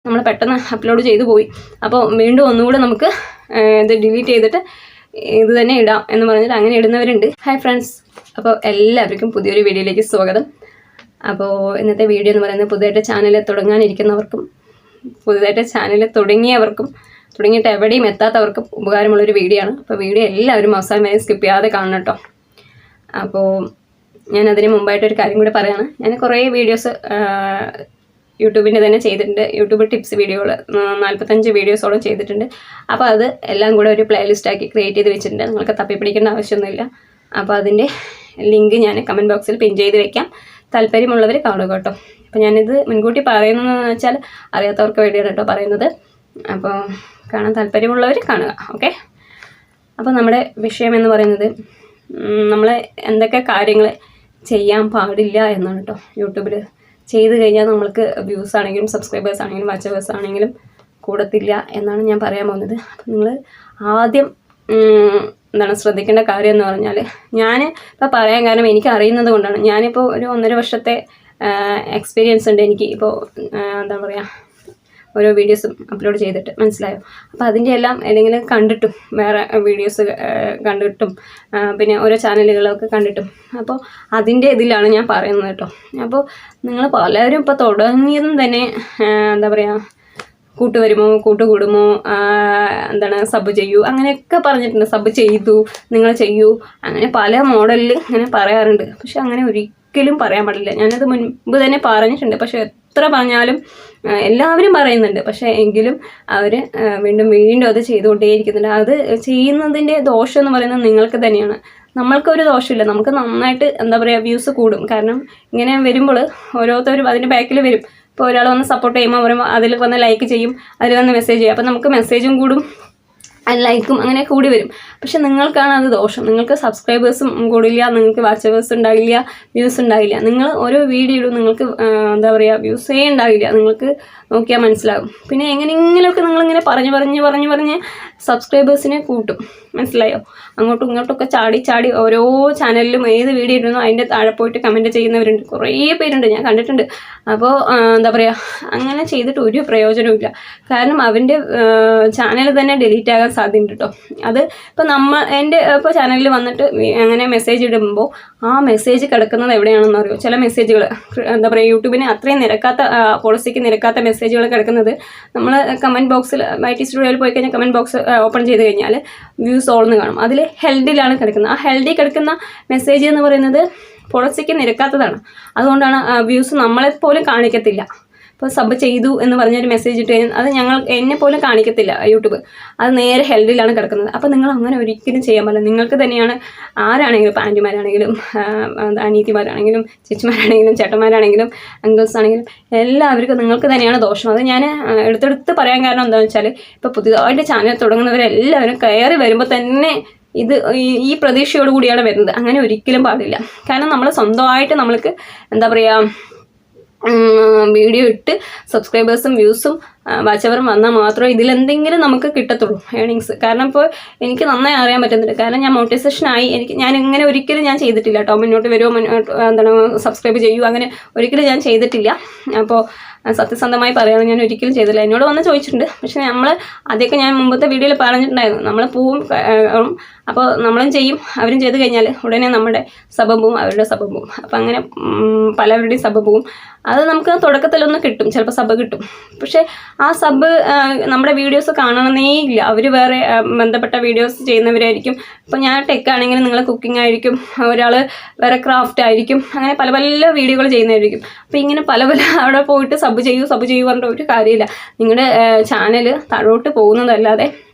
നമ്മൾ പെട്ടെന്ന് അപ്ലോഡ് ചെയ്തു പോയി. അപ്പോൾ വീണ്ടും ഒന്നുകൂടെ നമുക്ക് ഇത് ഡിലീറ്റ് ചെയ്തിട്ട് ഇത് തന്നെ ഇടാം എന്ന് പറഞ്ഞിട്ട് അങ്ങനെ ഇടുന്നവരുണ്ട്. ഹായ് ഫ്രണ്ട്സ്, അപ്പോൾ എല്ലാവർക്കും പുതിയൊരു വീഡിയോയിലേക്ക് സ്വാഗതം. അപ്പോൾ ഇന്നത്തെ വീഡിയോ എന്ന് പറയുന്നത് പുതിയതായിട്ട് ചാനൽ തുടങ്ങാനിരിക്കുന്നവർക്കും പുതിയതായിട്ട് ചാനൽ തുടങ്ങിയിട്ട് എവിടെയും എത്താത്തവർക്കും ഉപകാരമുള്ളൊരു വീഡിയോ ആണ്. അപ്പോൾ വീഡിയോ എല്ലാവരും അവസാനം വരെ സ്കിപ്പ് ചെയ്യാതെ കാണണം കേട്ടോ. അപ്പോൾ ഞാൻ അതിന് മുമ്പായിട്ടൊരു കാര്യം കൂടി പറയുകയാണ്. ഞാൻ കുറേ വീഡിയോസ് യൂട്യൂബിൻ്റെ തന്നെ ചെയ്തിട്ടുണ്ട്. യൂട്യൂബ് ടിപ്സ് വീഡിയോകൾ 45 വീഡിയോസോളം ചെയ്തിട്ടുണ്ട്. അപ്പോൾ അത് എല്ലാം കൂടെ ഒരു പ്ലേലിസ്റ്റാക്കി ക്രിയേറ്റ് ചെയ്ത് വെച്ചിട്ടുണ്ട്. നിങ്ങൾക്ക് തപ്പിപ്പിടിക്കേണ്ട ആവശ്യമൊന്നുമില്ല. അപ്പോൾ അതിൻ്റെ ലിങ്ക് ഞാൻ കമൻറ്റ് ബോക്സിൽ പിൻ ചെയ്ത് വെക്കാം. താല്പര്യമുള്ളവർ കാണുക കേട്ടോ. അപ്പോൾ ഞാനിത് മുൻകൂട്ടി പറയുന്നതെന്ന് വെച്ചാൽ അറിയാത്തവർക്ക് വേണ്ടിയാണ് കേട്ടോ പറയുന്നത്. അപ്പോൾ കാണാൻ താല്പര്യമുള്ളവർ കാണുക. ഓക്കെ. അപ്പോൾ നമ്മുടെ വിഷയം എന്ന് പറയുന്നത് നമ്മൾ എന്തൊക്കെ കാര്യങ്ങൾ ചെയ്യാൻ പാടില്ല എന്നാണ് കേട്ടോ. യൂട്യൂബിൽ ചെയ്ത് കഴിഞ്ഞാൽ നമ്മൾക്ക് വ്യൂസ് ആണെങ്കിലും സബ്സ്ക്രൈബേഴ്സ് ആണെങ്കിലും വാച്ചവേഴ്സ് ആണെങ്കിലും കൂടത്തില്ല എന്നാണ് ഞാൻ പറയാൻ പോകുന്നത്. അപ്പം നിങ്ങൾ ആദ്യം ശ്രദ്ധിക്കേണ്ട കാര്യം എന്ന് പറഞ്ഞാൽ, ഞാൻ ഇപ്പോൾ പറയാൻ കാരണം എനിക്ക് അറിയുന്നത് കൊണ്ടാണ്. ഞാനിപ്പോൾ ഒരു 1.5 വർഷത്തെ എക്സ്പീരിയൻസ് ഉണ്ട് എനിക്ക്. ഇപ്പോൾ ഓരോ വീഡിയോസും അപ്ലോഡ് ചെയ്തിട്ട് മനസ്സിലായോ. അപ്പോൾ അതിൻ്റെ എല്ലാം ഏതെങ്കിലും കണ്ടിട്ടും വേറെ വീഡിയോസ് കണ്ടിട്ടും പിന്നെ ഓരോ ചാനലുകളൊക്കെ കണ്ടിട്ടും അപ്പോൾ അതിൻ്റെ ഇതിലാണ് ഞാൻ പറയുന്നത് കേട്ടോ. അപ്പോൾ നിങ്ങൾ പലരും ഇപ്പോൾ തുടങ്ങിയതും തന്നെ കൂട്ടുകൂടുമോ സബ് ചെയ്യൂ അങ്ങനെയൊക്കെ പറഞ്ഞിട്ടുണ്ട്. സബ് ചെയ്തു, നിങ്ങൾ ചെയ്യൂ, അങ്ങനെ പല മോഡലിൽ ഇങ്ങനെ പറയാറുണ്ട്. പക്ഷെ അങ്ങനെ ഒരിക്കലും പറയാൻ പാടില്ല. ഞാനത് മുൻപ് തന്നെ പറഞ്ഞിട്ടുണ്ട്. പക്ഷെ എത്ര പറഞ്ഞാലും എല്ലാവരും പറയുന്നുണ്ട്. പക്ഷേ എങ്കിലും അവർ വീണ്ടും അത് ചെയ്തുകൊണ്ടേയിരിക്കുന്നുണ്ട്. അത് ചെയ്യുന്നതിൻ്റെ ദോഷം എന്ന് പറയുന്നത് നിങ്ങൾക്ക് തന്നെയാണ്. നമ്മൾക്കൊരു ദോഷമില്ല. നമുക്ക് നന്നായിട്ട് വ്യൂസ് കൂടും. കാരണം ഇങ്ങനെ വരുമ്പോൾ ഓരോരുത്തരും അതിൻ്റെ ബാക്കിൽ വരും. ഇപ്പോൾ ഒരാൾ വന്ന് സപ്പോർട്ട് ചെയ്യുമ്പോൾ പറയുമ്പോൾ അതിൽ വന്ന് ലൈക്ക് ചെയ്യും, അതിൽ വന്ന് മെസ്സേജ് ചെയ്യും. അപ്പോൾ നമുക്ക് മെസ്സേജും കൂടും, ലൈക്കും അങ്ങനെ കൂടി വരും. പക്ഷെ നിങ്ങൾക്കാണ് അത് ദോഷം. നിങ്ങൾക്ക് സബ്സ്ക്രൈബേഴ്സും കൂടില്ല, നിങ്ങൾക്ക് വാച്ചവേഴ്സ് ഉണ്ടാകില്ല, വ്യൂസ് ഉണ്ടാകില്ല. നിങ്ങൾ ഓരോ വീഡിയോ ഇടും, നിങ്ങൾക്ക് വ്യൂസേ ഉണ്ടാകില്ല. നിങ്ങൾക്ക് നോക്കിയാൽ മനസ്സിലാകും. പിന്നെ എങ്ങനെയെങ്കിലുമൊക്കെ നിങ്ങളിങ്ങനെ പറഞ്ഞ് സബ്സ്ക്രൈബേഴ്സിനെ കൂട്ടും. മനസ്സിലായോ. അങ്ങോട്ടും ഇങ്ങോട്ടൊക്കെ ചാടി ഓരോ ചാനലിലും ഏത് വീഡിയോ ഇടുന്നോ അതിൻ്റെ താഴെ പോയിട്ട് കമൻറ്റ് ചെയ്യുന്നവരുണ്ട്. കുറേ പേരുണ്ട്, ഞാൻ കണ്ടിട്ടുണ്ട്. അപ്പോൾ അങ്ങനെ ചെയ്തിട്ട് ഒരു പ്രയോജനവുമില്ല. കാരണം അവൻ്റെ ചാനൽ തന്നെ ഡിലീറ്റ് ആകാൻ സാധ്യതയുണ്ട് കേട്ടോ. അത് ഇപ്പോൾ എൻ്റെ ഇപ്പോൾ ചാനലിൽ വന്നിട്ട് അങ്ങനെ മെസ്സേജ് ഇടുമ്പോൾ ആ മെസ്സേജ് കിടക്കുന്നത് എവിടെയാണെന്ന് അറിയോ. ചില മെസ്സേജുകൾ യൂട്യൂബിന് അത്രയും പോളിസിക്ക് നിരക്കാത്ത മെസ്സേജുകൾ കിടക്കുന്നത് നമ്മൾ കമൻറ്റ് ബോക്സിൽ YT സ്റ്റുഡിയോയിൽ പോയി കഴിഞ്ഞാൽ കമൻറ്റ് ബോക്സ് ഓപ്പൺ ചെയ്ത് കഴിഞ്ഞാൽ വ്യൂസ് ഓൾന്ന് കാണും. അതിൽ ഹെൽഡിലാണ് കിടക്കുന്നത്. ആ ഹെൽഡിൽ കിടക്കുന്ന മെസ്സേജ് എന്ന് പറയുന്നത് പോളിസിക്ക് നിരക്കാത്തതാണ്. അതുകൊണ്ടാണ് വ്യൂസ് നമ്മളെപ്പോലും കാണിക്കത്തില്ല. ഇപ്പോൾ സബ് ചെയ്തു എന്ന് പറഞ്ഞൊരു മെസ്സേജ് ഇട്ട് കഴിഞ്ഞാൽ അത് എന്നെ പോലും കാണിക്കത്തില്ല യൂട്യൂബ്. അത് നേരെ ഹെൽഡിലാണ് കിടക്കുന്നത്. അപ്പോൾ നിങ്ങൾ അങ്ങനെ ഒരിക്കലും ചെയ്യാൻ പാടില്ല. നിങ്ങൾക്ക് തന്നെയാണ്, ആരാണെങ്കിലും, ഇപ്പോൾ ആൻറ്റിമാരാണെങ്കിലും അനിയത്തിമാരാണെങ്കിലും ചേച്ചിമാരാണെങ്കിലും ചേട്ടന്മാരാണെങ്കിലും അങ്കിൾസ് ആണെങ്കിലും എല്ലാവർക്കും നിങ്ങൾക്ക് തന്നെയാണ് ദോഷം. അത് ഞാൻ എടുത്തെടുത്ത് പറയാൻ കാരണം എന്താണെന്ന് വെച്ചാൽ, ഇപ്പോൾ പുതിയതായിട്ട് ചാനൽ തുടങ്ങുന്നവരെല്ലാവരും കയറി വരുമ്പോൾ തന്നെ ഇത് ഈ പ്രതീക്ഷയോട് കൂടിയാണ് വരുന്നത്. അങ്ങനെ ഒരിക്കലും പാടില്ല. കാരണം നമ്മൾ സ്വന്തമായിട്ട് നമ്മൾക്ക് വീഡിയോ ഇട്ട് സബ്സ്ക്രൈബേഴ്സും വ്യൂസും വാച്ചവറും വന്നാൽ മാത്രമേ ഇതിലെന്തെങ്കിലും നമുക്ക് കിട്ടത്തുള്ളൂ ഏണിങ്സ്. കാരണം ഇപ്പോൾ എനിക്ക് നന്നായി അറിയാൻ പറ്റുന്നുണ്ട്. കാരണം ഞാൻ മോട്ടിവേഷനായി. ഞാൻ ഇങ്ങനെ ഒരിക്കലും ഞാൻ ചെയ്തിട്ടില്ല കേട്ടോ. മുന്നോട്ട് വരുമോ സബ്സ്ക്രൈബ് ചെയ്യൂ അങ്ങനെ ഒരിക്കലും ഞാൻ ചെയ്തിട്ടില്ല. അപ്പോൾ സത്യസന്ധമായി പറയുകയാണ്, ഞാൻ ഒരിക്കലും ചെയ്തില്ല. എന്നോട് വന്ന് ചോദിച്ചിട്ടുണ്ട്. പക്ഷേ അതൊക്കെ ഞാൻ മുമ്പത്തെ വീഡിയോയിൽ പറഞ്ഞിട്ടുണ്ടായിരുന്നു. നമ്മൾ പോവും, അപ്പോൾ നമ്മളും ചെയ്യും, അവരും ചെയ്ത് കഴിഞ്ഞാൽ ഉടനെ നമ്മുടെ സബം പോവും, അവരുടെ സബം പോവും. അപ്പം അങ്ങനെ പലവരുടെയും സബ് പോവും. അത് നമുക്ക് തുടക്കത്തിലൊന്നും കിട്ടും, ചിലപ്പോൾ സബ് കിട്ടും. പക്ഷേ ആ സബ് നമ്മുടെ വീഡിയോസ് കാണണമെന്നേ ഇല്ല. അവർ വേറെ ബന്ധപ്പെട്ട വീഡിയോസ് ചെയ്യുന്നവരായിരിക്കും. ഇപ്പോൾ ഞാൻ ടെക് ആണെങ്കിലും നിങ്ങൾ കുക്കിംഗ് ആയിരിക്കും, ഒരാൾ വേറെ ക്രാഫ്റ്റ് ആയിരിക്കും, അങ്ങനെ പല വീഡിയോകൾ ചെയ്യുന്നതായിരിക്കും. അപ്പോൾ ഇങ്ങനെ പല അവിടെ പോയിട്ട് സബ് ചെയ്യൂ പറഞ്ഞിട്ട് ഒരു കാര്യമില്ല. നിങ്ങളുടെ ചാനൽ താഴോട്ട് പോകുന്നതല്ലാതെ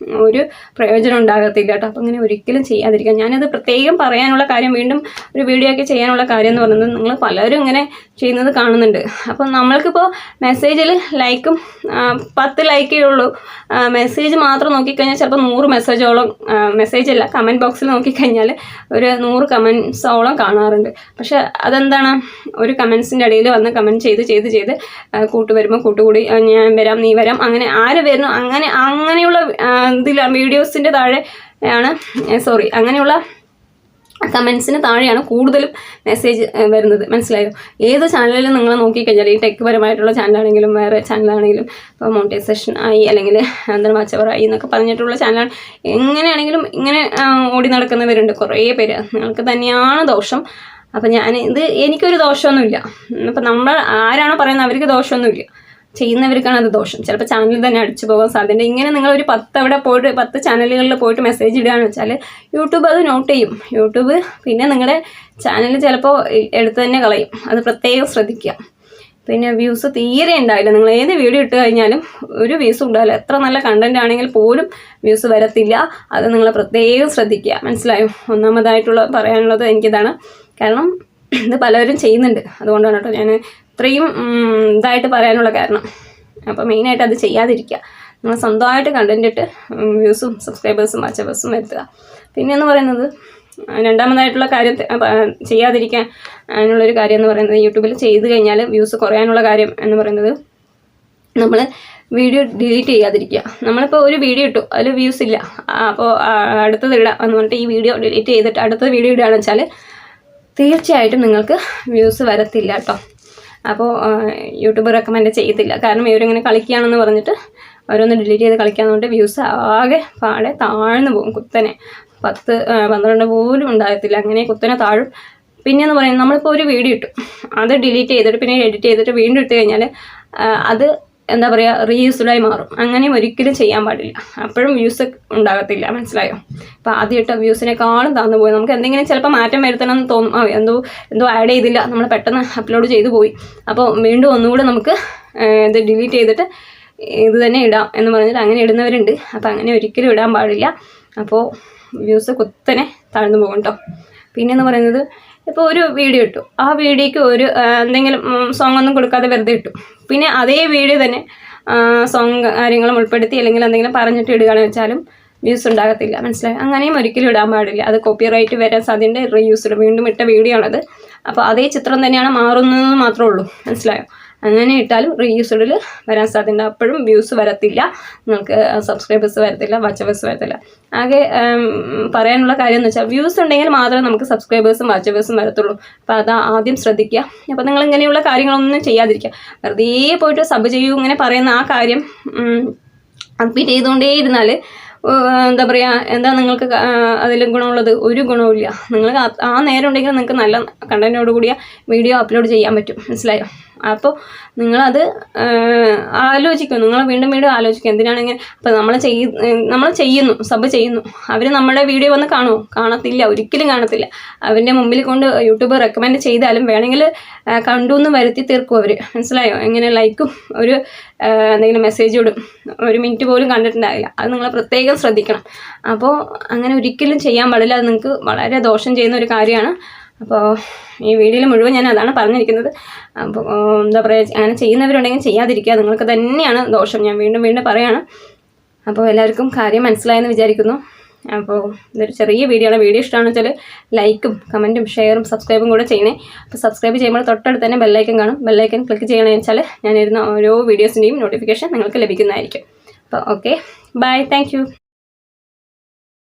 ഒരു പ്രയോജനം ഉണ്ടാകത്തില്ല കേട്ടോ. അപ്പോൾ അങ്ങനെ ഒരിക്കലും ചെയ്യാതിരിക്കാം. ഞാനത് പ്രത്യേകം പറയാനുള്ള കാര്യം, വീണ്ടും ഒരു വീഡിയോ ഒക്കെ ചെയ്യാനുള്ള കാര്യം എന്ന് പറയുന്നത്, നിങ്ങൾ പലരും ഇങ്ങനെ ചെയ്യുന്നത് കാണുന്നുണ്ട്. അപ്പം നമ്മൾക്കിപ്പോൾ മെസ്സേജിൽ ലൈക്കും 10 ലൈക്കേ ഉള്ളൂ. മെസ്സേജ് മാത്രം നോക്കിക്കഴിഞ്ഞാൽ ചിലപ്പോൾ 100 മെസ്സേജോളം, മെസ്സേജല്ല കമൻറ്റ് ബോക്സിൽ നോക്കിക്കഴിഞ്ഞാൽ ഒരു 100 കമൻറ്റ്സോളം കാണാറുണ്ട്. പക്ഷേ അതെന്താണ്, ഒരു കമൻസിൻ്റെ ഇടയിൽ വന്ന് കമൻറ്റ് ചെയ്ത് കൂട്ടുകൂടി ഞാൻ വരാം, നീ വരാം, അങ്ങനെ ആര് വരുന്നു അങ്ങനെയുള്ള ഇതിലാണ് വീഡിയോസിൻ്റെ താഴെ ആണ് അങ്ങനെയുള്ള കമൻസിന് താഴെയാണ് കൂടുതലും മെസ്സേജ് വരുന്നത്, മനസ്സിലായോ? ഏത് ചാനലിലും നിങ്ങൾ നോക്കിക്കഴിഞ്ഞാൽ, ഈ ടെക് പരമായിട്ടുള്ള ചാനലാണെങ്കിലും വേറെ ചാനലാണെങ്കിലും, ഇപ്പോൾ മോണിറ്റൈസേഷൻ ആയി അല്ലെങ്കിൽ എന്താണ് മച്ചവറായി എന്നൊക്കെ പറഞ്ഞിട്ടുള്ള ചാനൽ എങ്ങനെയാണെങ്കിലും ഇങ്ങനെ ഓടി നടക്കുന്നവരുണ്ട് കുറേ പേര്. നിങ്ങൾക്ക് തന്നെയാണ് ദോഷം. അപ്പം എനിക്കൊരു ദോഷമൊന്നുമില്ല. അപ്പം നമ്മൾ ആരാണോ പറയുന്നത് അവർക്ക് ദോഷമൊന്നുമില്ല, ചെയ്യുന്നവർക്കാണ് അത് ദോഷം. ചിലപ്പോൾ ചാനൽ തന്നെ അടിച്ചു പോകാൻ സാധ്യത. ഇങ്ങനെ നിങ്ങളൊരു 10 അവിടെ പോയിട്ട് 10 ചാനലുകളിൽ പോയിട്ട് മെസ്സേജ് ഇടുകയാണെന്ന് വെച്ചാൽ യൂട്യൂബ് അത് നോട്ട് ചെയ്യും. യൂട്യൂബ് പിന്നെ നിങ്ങളുടെ ചാനൽ ചിലപ്പോൾ എടുത്ത് തന്നെ കളയും. അത് പ്രത്യേകം ശ്രദ്ധിക്കുക. പിന്നെ വ്യൂസ് തീരെ ഉണ്ടാവില്ല. നിങ്ങൾ ഏത് വീഡിയോ ഇട്ട് കഴിഞ്ഞാലും ഒരു വ്യൂസ് ഉണ്ടാവില്ല. എത്ര നല്ല കണ്ടൻറ് ആണെങ്കിൽ പോലും വ്യൂസ് വരത്തില്ല. അത് നിങ്ങൾ പ്രത്യേകം ശ്രദ്ധിക്കുക, മനസ്സിലായോ? ഒന്നാമതായിട്ടുള്ള പറയാനുള്ളത് എനിക്കിതാണ്. കാരണം ഇത് പലരും ചെയ്യുന്നുണ്ട്, അതുകൊണ്ടാണ് കേട്ടോ ഞാൻ ഇത്രയും ഇതായിട്ട് പറയാനുള്ള കാരണം. അപ്പോൾ മെയിനായിട്ട് അത് ചെയ്യാതിരിക്കുക. നിങ്ങൾ സ്വന്തമായിട്ട് കണ്ടൻറ് ഇട്ട് വ്യൂസും സബ്സ്ക്രൈബേഴ്സും വാച്ചവേഴ്സും വരുത്തുക. പിന്നെയെന്ന് പറയുന്നത് രണ്ടാമതായിട്ടുള്ള കാര്യം ചെയ്യാതിരിക്കാൻ അതിനുള്ളൊരു കാര്യം എന്ന് പറയുന്നത്, യൂട്യൂബിൽ ചെയ്ത് കഴിഞ്ഞാൽ വ്യൂസ് കുറയാനുള്ള കാര്യം എന്ന് പറയുന്നത്, നമ്മൾ വീഡിയോ ഡിലീറ്റ് ചെയ്യാതിരിക്കുക. നമ്മളിപ്പോൾ ഒരു വീഡിയോ ഇട്ടു, അതിൽ വ്യൂസ് ഇല്ല, അപ്പോൾ അടുത്തത് ഇടാം എന്ന് പറഞ്ഞിട്ട് ഈ വീഡിയോ ഡിലീറ്റ് ചെയ്തിട്ട് അടുത്ത വീഡിയോ ഇടുകയാണെന്ന് വെച്ചാൽ തീർച്ചയായിട്ടും നിങ്ങൾക്ക് വ്യൂസ് വരത്തില്ല കേട്ടോ. അപ്പോൾ യൂട്യൂബ് റെക്കമെൻഡ് ചെയ്യത്തില്ല. കാരണം ഇവരിങ്ങനെ കളിക്കുകയാണെന്ന് പറഞ്ഞിട്ട് ഓരോന്ന് ഡിലീറ്റ് ചെയ്ത് കളിക്കാമെന്നുകൊണ്ട് വ്യൂസ് ആകെ പാടെ താഴ്ന്നു പോകും. കുത്തനെ 10-12 പോലും ഉണ്ടാകത്തില്ല, അങ്ങനെ കുത്തനെ താഴും. പിന്നെയെന്ന് പറയുന്നത്, നമ്മളിപ്പോൾ ഒരു വീഡിയോ ഇട്ടു, അത് ഡിലീറ്റ് ചെയ്തിട്ട് പിന്നെ എഡിറ്റ് ചെയ്തിട്ട് വീണ്ടും ഇട്ട് കഴിഞ്ഞാൽ അത് എന്താ പറയുക, റീയൂസ്ഡായി മാറും. അങ്ങനെയും ഒരിക്കലും ചെയ്യാൻ പാടില്ല. അപ്പോഴും വ്യൂസ് ഉണ്ടാകത്തില്ല, മനസ്സിലായോ? അപ്പോൾ ആദ്യം ഇട്ട വ്യൂസിനേക്കാളും താന്നു പോയി. നമുക്ക് എന്തെങ്കിലും ചിലപ്പോൾ മാറ്റം വരുത്തണമെന്ന് തോന്നും. എന്തോ ആഡ് ചെയ്തില്ല, നമ്മൾ പെട്ടെന്ന് അപ്ലോഡ് ചെയ്തു പോയി, അപ്പോൾ വീണ്ടും ഒന്നുകൂടെ നമുക്ക് ഇത് ഡിലീറ്റ് ചെയ്തിട്ട് ഇത് തന്നെ ഇടാം എന്ന് പറഞ്ഞിട്ട് അങ്ങനെ ഇടുന്നവരുണ്ട്. അപ്പോൾ അങ്ങനെ ഒരിക്കലും ഇടാൻ പാടില്ല. അപ്പോൾ വ്യൂസ് കുത്തനെ താഴ്ന്നു പോകും കേട്ടോ. പിന്നെയെന്ന് പറയുന്നത്, ഇപ്പോൾ ഒരു വീഡിയോ ഇട്ടു, ആ വീഡിയോയ്ക്ക് ഒരു എന്തെങ്കിലും സോങ് ഒന്നും കൊടുക്കാതെ വെറുതെ ഇട്ടു, പിന്നെ അതേ വീഡിയോ തന്നെ സോങ് കാര്യങ്ങളും ഉൾപ്പെടുത്തി അല്ലെങ്കിൽ എന്തെങ്കിലും പറഞ്ഞിട്ട് ഇടുകയാണെന്ന് വെച്ചാലും വ്യൂസ് ഉണ്ടാകത്തില്ല, മനസ്സിലായി? അങ്ങനെയും ഒരിക്കലും ഇടാൻ പാടില്ല. അത് കോപ്പിറൈറ്റ് വരാൻ സാധ്യത. റീയൂസ്ഡ് വീണ്ടും ഇട്ട വീഡിയോ ആണത്. അപ്പോൾ അതേ ചിത്രം തന്നെയാണ് മാറുന്നതെന്ന് മാത്രമേ ഉള്ളൂ, മനസ്സിലായോ? അങ്ങനെ ഇട്ടാലും റീയൂസ്ഡിൽ വരാൻ സാധ്യത. അപ്പോഴും വ്യൂസ് വരത്തില്ല, നിങ്ങൾക്ക് സബ്സ്ക്രൈബേഴ്സ് വരത്തില്ല, വാച്ചവേഴ്സ് വരത്തില്ല. ആകെ പറയാനുള്ള കാര്യം എന്ന് വെച്ചാൽ, വ്യൂസ് ഉണ്ടെങ്കിൽ മാത്രമേ നമുക്ക് സബ്സ്ക്രൈബേഴ്സും വാച്ചവേഴ്സും വരത്തുള്ളൂ. അപ്പോൾ അത് ആദ്യം ശ്രദ്ധിക്കുക. അപ്പോൾ നിങ്ങൾ ഇങ്ങനെയുള്ള കാര്യങ്ങളൊന്നും ചെയ്യാതിരിക്കുക. വെറുതെ പോയിട്ട് സബ് ചെയ്യൂ ഇങ്ങനെ പറയുന്ന ആ കാര്യം റിപ്പീറ്റ് ചെയ്തുകൊണ്ടേ ഇരുന്നാൽ എന്താ പറയുക, എന്താ നിങ്ങൾക്ക് അതിൽ ഗുണമുള്ളത്? ഒരു ഗുണവുമില്ല. നിങ്ങൾക്ക് ആ നേരം ഉണ്ടെങ്കിൽ നിങ്ങൾക്ക് നല്ല കണ്ടൻറ്റോട് കൂടിയ വീഡിയോ അപ്ലോഡ് ചെയ്യാൻ പറ്റും, മനസ്സിലായോ? അപ്പോൾ നിങ്ങളത് ആലോചിക്കും, നിങ്ങൾ വീണ്ടും വീണ്ടും ആലോചിക്കും എന്തിനാണ് ഇങ്ങനെ. അപ്പോൾ നമ്മൾ ചെയ്യുന്നു, സബ് ചെയ്യുന്നു, അവർ നമ്മുടെ വീഡിയോ വന്ന് കാണുമോ? കാണത്തില്ല, ഒരിക്കലും കാണത്തില്ല. അവരുടെ മുമ്പിൽ കൊണ്ട് യൂട്യൂബ് റെക്കമെൻഡ് ചെയ്താലും വേണമെങ്കിൽ കണ്ടു എന്ന് വരുത്തി തീർക്കും അവർ, മനസ്സിലായോ? എങ്ങനെ ലൈക്കും ഒരു എന്തെങ്കിലും മെസ്സേജ് ഇടും, 1 മിനിറ്റ് പോലും കണ്ടിട്ടുണ്ടാവില്ല. അത് നിങ്ങൾ പ്രത്യേകം ശ്രദ്ധിക്കണം. അപ്പോൾ അങ്ങനെ ഒരിക്കലും ചെയ്യാൻ പാടില്ല. അത് നിങ്ങൾക്ക് വളരെ ദോഷം ചെയ്യുന്ന ഒരു കാര്യമാണ്. അപ്പോൾ ഈ വീഡിയോയിൽ മുഴുവൻ ഞാൻ അതാണ് പറഞ്ഞിരിക്കുന്നത്. അപ്പോൾ എന്താ പറയുക, അങ്ങനെ ചെയ്യുന്നവരുണ്ടെങ്കിൽ ചെയ്യാതിരിക്കുക, നിങ്ങൾക്ക് തന്നെയാണ് ദോഷം. ഞാൻ വീണ്ടും വീണ്ടും പറയുകയാണ്. അപ്പോൾ എല്ലാവർക്കും കാര്യം മനസ്സിലായെന്ന് വിചാരിക്കുന്നു. അപ്പോൾ ഇതൊരു ചെറിയ വീഡിയോ ആണ്. വീഡിയോ ഇഷ്ടമാണെന്ന് വെച്ചാൽ ലൈക്കും കമൻറ്റും ഷെയറും സബ്സ്ക്രൈബും കൂടെ ചെയ്യണേ. അപ്പോൾ സബ്സ്ക്രൈബ് ചെയ്യുമ്പോൾ തൊട്ടടുത്ത് തന്നെ ബെല്ലൈക്കൻ കാണും. ബെല്ലൈക്കൻ ക്ലിക്ക് ചെയ്യണമെന്ന് വെച്ചാൽ ഞാനിരുന്ന ഓരോ വീഡിയോസിൻ്റെയും നോട്ടിഫിക്കേഷൻ നിങ്ങൾക്ക് ലഭിക്കുന്നതായിരിക്കും. അപ്പോൾ ഓക്കെ, ബൈ, താങ്ക് യു.